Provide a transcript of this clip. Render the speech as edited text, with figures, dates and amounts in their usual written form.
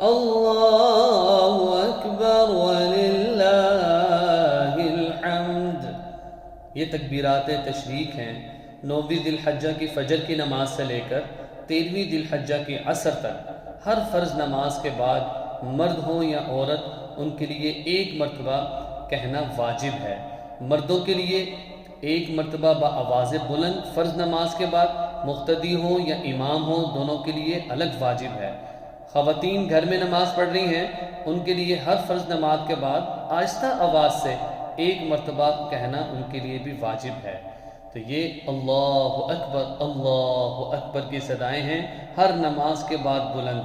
अल्लाहु अकबर वलिल्लाहिल हम्द। ये तकबीरात तशरीक हैं 9वीं दिलहज्जा की फ़जर की नमाज से लेकर 13वीं दिलहज्जा की असर तक हर फ़र्ज़ नमाज के बाद मर्द हो या औरत उनके लिए एक मरतबा कहना वाजिब है। मर्दों के लिए एक मरतबा बाआवाज़ बुलंद फ़र्ज़ नमाज के बाद, मुक़्तदी हो या इमाम हो दोनों के लिए अलग वाजिब है। ख़वातीन घर में नमाज़ पढ़ रही हैं उनके लिए हर फ़र्ज़ नमाज के बाद आहिस्ता आवाज़ से एक मरतबा कहना उनके लिए भी वाजिब है। तो ये अल्लाहु अकबर की सदाएं हैं हर नमाज के बाद बुलंद।